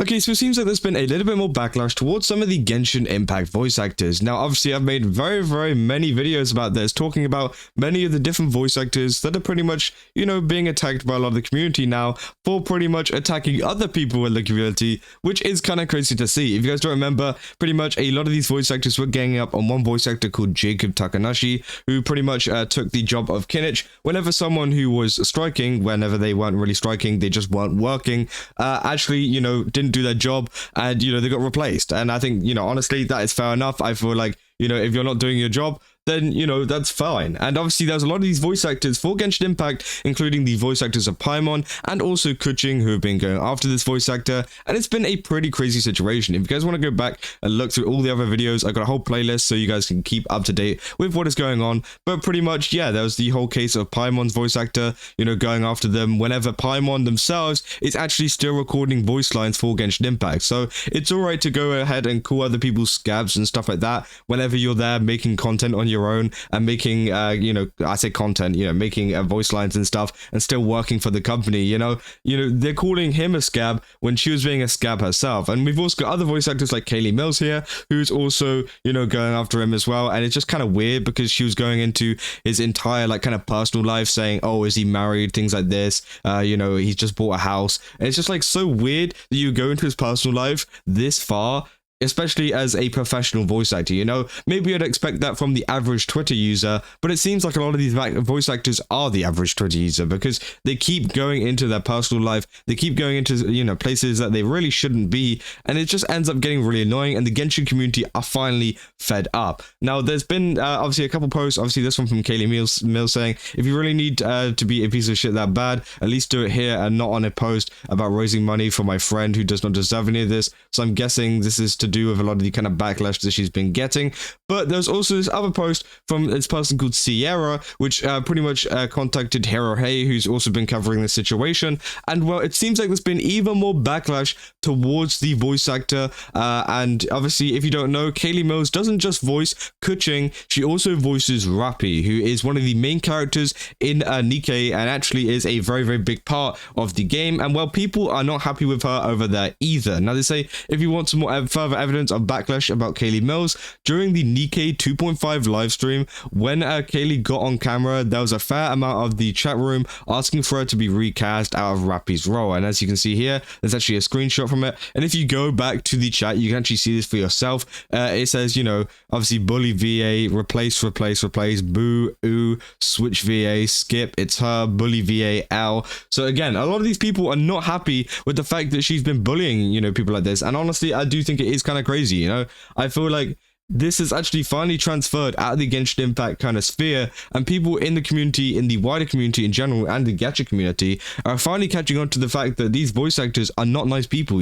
Okay, so it seems like there's been a little bit more backlash towards some of the Genshin Impact voice actors. Now, obviously, I've made very many videos about this, talking about many of the different voice actors that are pretty much, being attacked by a lot of the community now for pretty much attacking other people in the community, which is kind of crazy to see. If you guys don't remember, pretty much a lot of these voice actors were ganging up on one voice actor called Jacob Takanashi, who pretty much took the job of Kinich whenever someone who was striking, whenever they weren't really striking, they just weren't working, actually, didn't do their job, and they got replaced. And I think, honestly, that is fair enough. I feel like, if you're not doing your job, then, that's fine. And obviously, there's a lot of these voice actors for Genshin Impact, including the voice actors of Paimon and also Kuching, who have been going after this voice actor. And it's been a pretty crazy situation. If you guys want to go back and look through all the other videos, I've got a whole playlist so you guys can keep up to date with what is going on. But pretty much, yeah, there was the whole case of Paimon's voice actor, going after them whenever Paimon themselves is actually still recording voice lines for Genshin Impact. So it's alright to go ahead and call other people's scabs and stuff like that whenever you're there making content on your own and making I say content, making voice lines and stuff and still working for the company. They're calling him a scab when she was being a scab herself. And we've also got other voice actors like Kaylee Mills here, who's also going after him as well. And it's just kind of weird because she was going into his entire kind of personal life, saying, oh, is he married, things like this, he's just bought a house. And it's just so weird that you go into his personal life this far, especially as a professional voice actor. Maybe I'd expect that from the average Twitter user, but it seems like a lot of these voice actors are the average Twitter user because they keep going into their personal life, they keep going into places that they really shouldn't be, and it just ends up getting really annoying, and the Genshin community are finally fed up. Now, there's been obviously a couple posts, obviously this one from Kaylee Mills saying, if you really need to be a piece of shit that bad, at least do it here and not on a post about raising money for my friend who does not deserve any of this. So I'm guessing this is to do with a lot of the kind of backlash that she's been getting. But there's also this other post from this person called Sierra, which pretty much contacted Hero Hey, who's also been covering this situation. And well, it seems like there's been even more backlash towards the voice actor. And obviously, if you don't know, Kaylee Mills doesn't just voice Kuching, she also voices Rappy, who is one of the main characters in Nikke and actually is a very big part of the game. And well, people are not happy with her over there either. Now, they say if you want some more further evidence of backlash about Kaylee Mills, during the Nikke 2.5 live stream, when Kaylee got on camera, there was a fair amount of the chat room asking for her to be recast out of Rappy's role. And as you can see here, there's actually a screenshot from it. And if you go back to the chat, you can actually see this for yourself. It says, obviously bully VA, replace, boo, ooh, switch VA, skip, it's her, bully VA, L. So again, a lot of these people are not happy with the fact that she's been bullying, people like this. And honestly, I do think it is kind of crazy. I feel like this is actually finally transferred out of the Genshin Impact kind of sphere, and people in the community, in the wider community in general, and the gacha community are finally catching on to the fact that these voice actors are not nice people.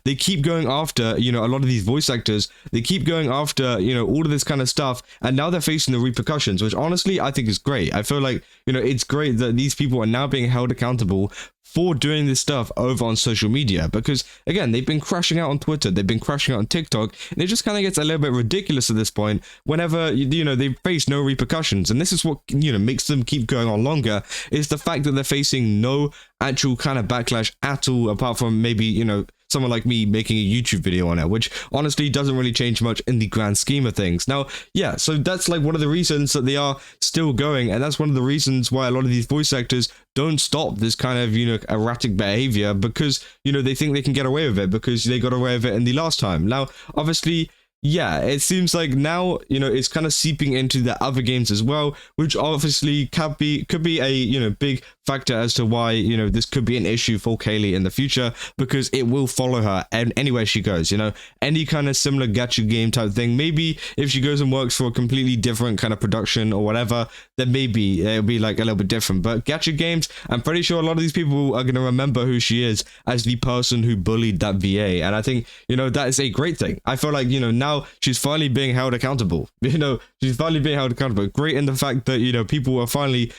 They keep going after, a lot of these voice actors, they keep going after, all of this kind of stuff, and now they're facing the repercussions, which honestly I think is great. I feel like, it's great that these people are now being held accountable for doing this stuff over on social media, because again, they've been crashing out on Twitter, they've been crashing out on TikTok, and it just kind of gets a little bit ridiculous at this point whenever they face no repercussions. And this is what makes them keep going on longer, is the fact that they're facing no actual kind of backlash at all, apart from maybe someone like me making a YouTube video on it, which honestly doesn't really change much in the grand scheme of things. Now, yeah, so that's one of the reasons that they are still going, and that's one of the reasons why a lot of these voice actors don't stop this kind of erratic behavior, because they think they can get away with it because they got away with it in the last time. Now, obviously, yeah, it seems like now, it's kind of seeping into the other games as well, which obviously could be a, big factor as to why, this could be an issue for Kaylee in the future, because it will follow her and anywhere she goes, any kind of similar gacha game type thing. Maybe if she goes and works for a completely different kind of production or whatever, then maybe it'll be a little bit different. But gacha games, I'm pretty sure a lot of these people are going to remember who she is as the person who bullied that VA. And I think, that is a great thing. I feel like, now she's finally being held accountable. She's finally being held accountable. Great in the fact that, people are finally,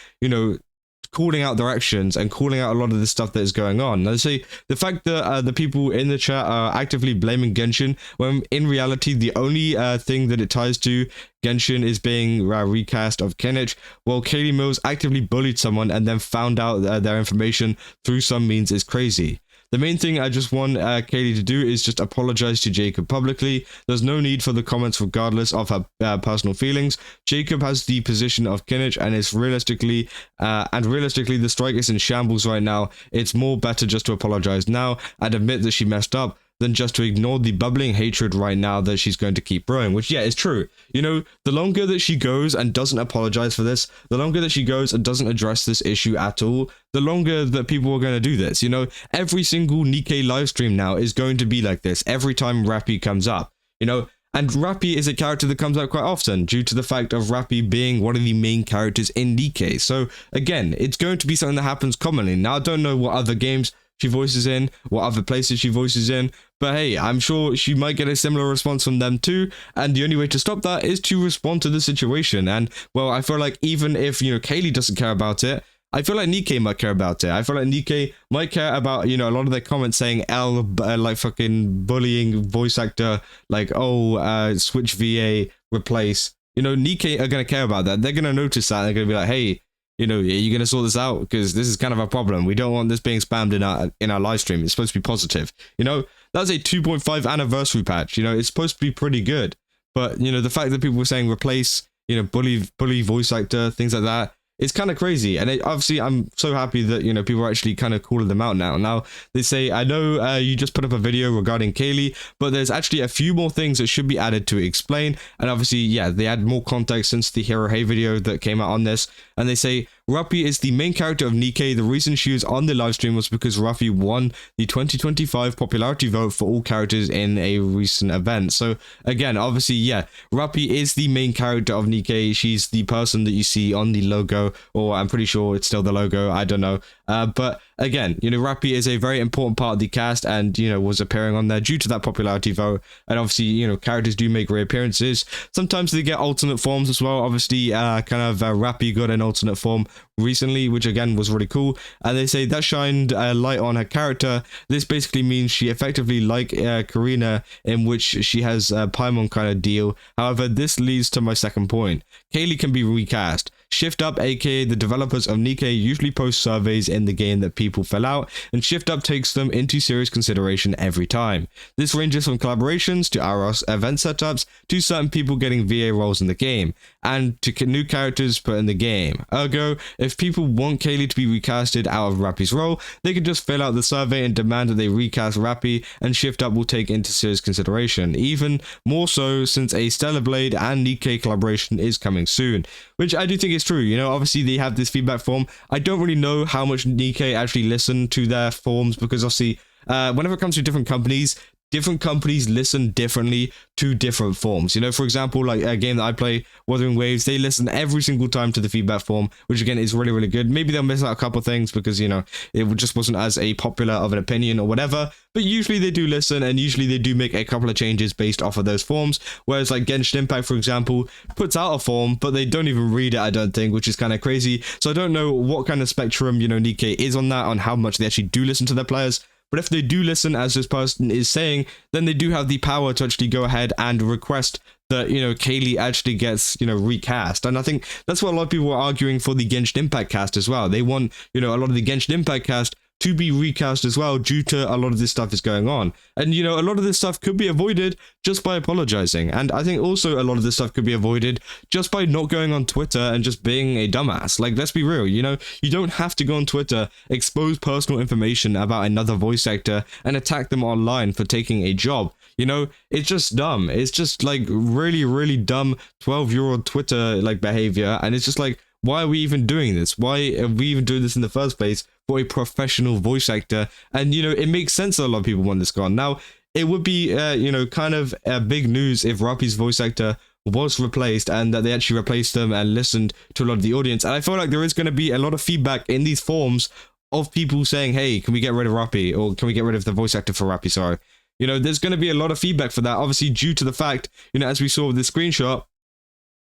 calling out their actions and calling out a lot of the stuff that is going on. Now, say the fact that the people in the chat are actively blaming Genshin, when in reality the only thing that it ties to Genshin is being recast of Kinich. Well, Kaylee Mills actively bullied someone and then found out their information through some means is crazy. The main thing I just want Kaylee to do is just apologize to Jacob publicly. There's no need for the comments regardless of her personal feelings. Jacob has the position of Kinnich, and it's realistically the strike is in shambles right now. It's more better just to apologize now and admit that she messed up than just to ignore the bubbling hatred right now that she's going to keep growing, which, yeah, is true. You know, the longer that she goes and doesn't apologize for this, the longer that she goes and doesn't address this issue at all, the longer that people are going to do this. You know, every single Nikke live stream now is going to be like this every time Rappy comes up, you know. And Rappy is a character that comes out quite often due to the fact of Rappy being one of the main characters in Nikke. So again, it's going to be something that happens commonly. Now, I don't know what other games she voices in, what other places she voices in, but hey, I'm sure she might get a similar response from them too, and the only way to stop that is to respond to the situation. And well, I feel like even if, you know, Kaylee doesn't care about it, I feel like Nikke might care about it. I feel like Nikke might care about, you know, a lot of their comments saying like fucking bullying voice actor, like, oh, switch VA, replace. You know, Nikke are going to care about that. They're going to notice that. They're going to be like, hey, you know, are you going to sort this out? Because this is kind of a problem. We don't want this being spammed in our live stream. It's supposed to be positive. You know, that's a 2.5 anniversary patch. You know, it's supposed to be pretty good. But, you know, the fact that people were saying replace, you know, bully voice actor, things like that, it's kind of crazy. And obviously, I'm so happy that, you know, people are actually kind of calling them out now. Now, they say, I know you just put up a video regarding Kaylee, but there's actually a few more things that should be added to explain. And obviously, yeah, they add more context since the Hero Hey video that came out on this. And they say, Rappy is the main character of Nikke. The reason she was on the live stream was because Rappy won the 2025 popularity vote for all characters in a recent event. So again, obviously, yeah, Rappy is the main character of Nikke. She's the person that you see on the logo, or I'm pretty sure it's still the logo. I don't know. But again, you know, Rappy is a very important part of the cast and, you know, was appearing on there due to that popularity vote. And obviously, you know, characters do make reappearances. Sometimes they get alternate forms as well. Obviously, Rappy got an alternate form recently, which again was really cool. And they say that shined a light on her character. This basically means she effectively like Karina, in which she has a Paimon kind of deal. However, this leads to my second point. Kaylee can be recast. Shift Up, aka the developers of Nikke, usually post surveys in the game that people fill out, and Shift Up takes them into serious consideration every time. This ranges from collaborations to ROS event setups to certain people getting VA roles in the game, and to new characters put in the game. Ergo, if people want Kaylee to be recasted out of Rappy's role, they can just fill out the survey and demand that they recast Rappy, and Shift Up will take into serious consideration, even more so since a Stellar Blade and Nikke collaboration is coming soon, which I do think is true. You know, obviously they have this feedback form. I don't really know how much Nikke actually listen to their forms, because obviously whenever it comes to different companies listen differently to different forms. You know, for example, like a game that I play, Wuthering Waves, they listen every single time to the feedback form, which again is really, really good. Maybe they'll miss out a couple things because, you know, it just wasn't as a popular of an opinion or whatever, but usually they do listen, and usually they do make a couple of changes based off of those forms. Whereas like Genshin Impact, for example, puts out a form, but they don't even read it, I don't think, which is kind of crazy. So I don't know what kind of spectrum, you know, Nikke is on that, on how much they actually do listen to their players. But if they do listen, as this person is saying, then they do have the power to actually go ahead and request that, you know, Kaylee actually gets, you know, recast. And I think that's what a lot of people are arguing for the Genshin Impact cast as well. They want, you know, a lot of the Genshin Impact cast to be recast as well, due to a lot of this stuff is going on. And, you know, a lot of this stuff could be avoided just by apologizing. And I think also a lot of this stuff could be avoided just by not going on Twitter and just being a dumbass. Like, let's be real, you know, you don't have to go on Twitter, expose personal information about another voice actor and attack them online for taking a job. You know, it's just dumb. It's just like really, really dumb 12-year-old Twitter like behavior. And it's just like, why are we even doing this? Why are we even doing this in the first place for a professional voice actor? And, you know, it makes sense that a lot of people want this gone. Now, it would be, you know, kind of big news if Rappy's voice actor was replaced and that they actually replaced them and listened to a lot of the audience. And I feel like there is going to be a lot of feedback in these forms of people saying, hey, can we get rid of Rappy? Or can we get rid of the voice actor for Rappy? Sorry. You know, there's going to be a lot of feedback for that, obviously, due to the fact, you know, as we saw with this screenshot,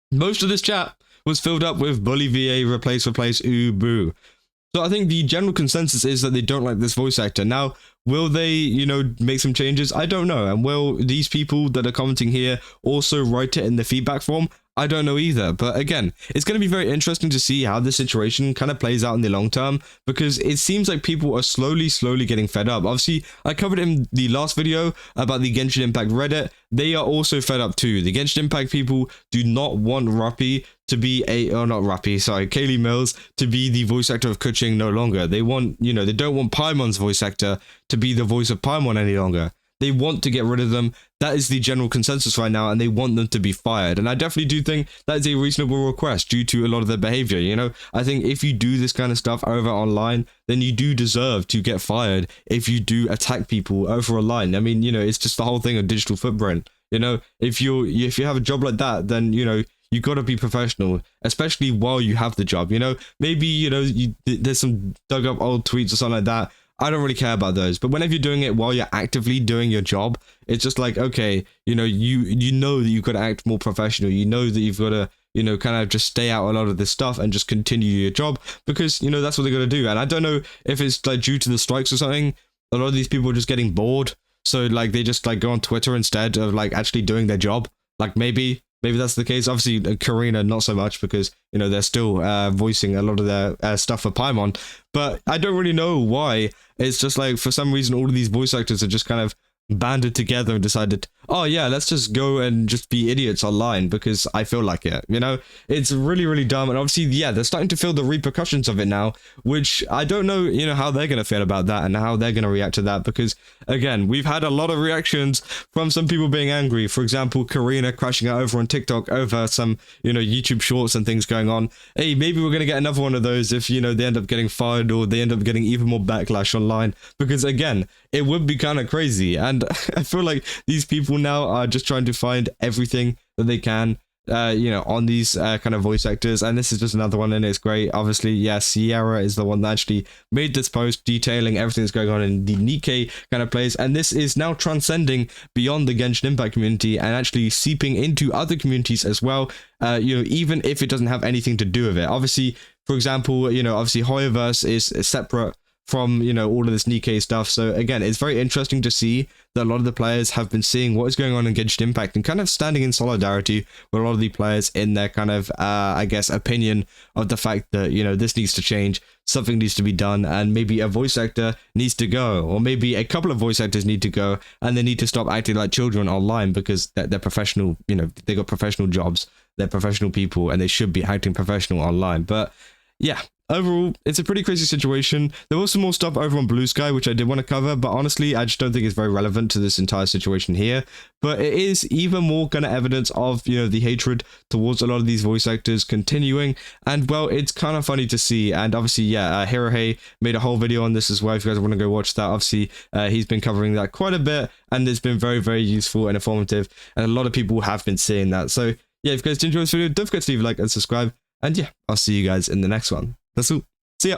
most of this chat was filled up with bully VA, replace, ooh, boo. So I think the general consensus is that they don't like this voice actor. Now, will they, you know, make some changes? I don't know. And will these people that are commenting here also write it in the feedback form? I don't know either. But again, it's going to be very interesting to see how the situation kind of plays out in the long term, because it seems like people are slowly getting fed up. Obviously, I covered in the last video about the Genshin Impact Reddit. They are also fed up too. The Genshin Impact people do not want Rappy to be Kaylee Mills to be the voice actor of Kuching no longer. They want, they don't want Paimon's voice actor to be the voice of Paimon any longer. They want to get rid of them. That is the general consensus right now, and they want them to be fired. And I definitely do think that is a reasonable request due to a lot of their behavior. I think if you do this kind of stuff over online, then you do deserve to get fired if you do attack people over online. I mean, it's just the whole thing of digital footprint. If you have a job like that, then, you got to be professional, especially while you have the job. Maybe, there's some dug up old tweets or something like that. I don't really care about those. But whenever you're doing it while you're actively doing your job, it's just like, okay, you know that you've got to act more professional. You know that you've got to, kind of just stay out a lot of this stuff and just continue your job, because, that's what they're going to do. And I don't know if it's like due to the strikes or something. A lot of these people are just getting bored. So like they just like go on Twitter instead of like actually doing their job. Like maybe that's the case. Obviously, Karina, not so much, because, they're still voicing a lot of their stuff for Paimon. But I don't really know why. It's just like, for some reason, all of these voice actors are just kind of banded together and decided, oh yeah, let's just go and just be idiots online because I feel like it. It's really, really dumb. And obviously, yeah, they're starting to feel the repercussions of it now, which I don't know, how they're going to feel about that and how they're going to react to that. Because again, we've had a lot of reactions from some people being angry. For example, Karina crashing out over on TikTok over some, YouTube shorts and things going on. Hey, maybe we're going to get another one of those if, they end up getting fired or they end up getting even more backlash online. Because again, it would be kind of crazy. And I feel like these people now are just trying to find everything that they can, on these kind of voice actors. And this is just another one, and it's great. Obviously, yeah, Sierra is the one that actually made this post detailing everything that's going on in the Nikkei kind of place. And this is now transcending beyond the Genshin Impact community and actually seeping into other communities as well, even if it doesn't have anything to do with it. Obviously, for example, obviously HoYoverse is separate from, all of this Nikkei stuff. So again, it's very interesting to see that a lot of the players have been seeing what is going on in Genshin Impact and kind of standing in solidarity with a lot of the players in their kind of, opinion of the fact that, this needs to change, something needs to be done, and maybe a voice actor needs to go, or maybe a couple of voice actors need to go, and they need to stop acting like children online because they're professional, they got professional jobs, they're professional people, and they should be acting professional online. But yeah, overall, it's a pretty crazy situation. There was some more stuff over on Blue Sky, which I did want to cover, but honestly, I just don't think it's very relevant to this entire situation here. But it is even more kind of evidence of, the hatred towards a lot of these voice actors continuing. And, well, it's kind of funny to see. And obviously, yeah, Hirohei made a whole video on this as well. If you guys want to go watch that, obviously, he's been covering that quite a bit. And it's been very, very useful and informative. And a lot of people have been seeing that. So, yeah, if you guys did enjoy this video, don't forget to leave a like and subscribe. And yeah, I'll see you guys in the next one. That's all. See ya.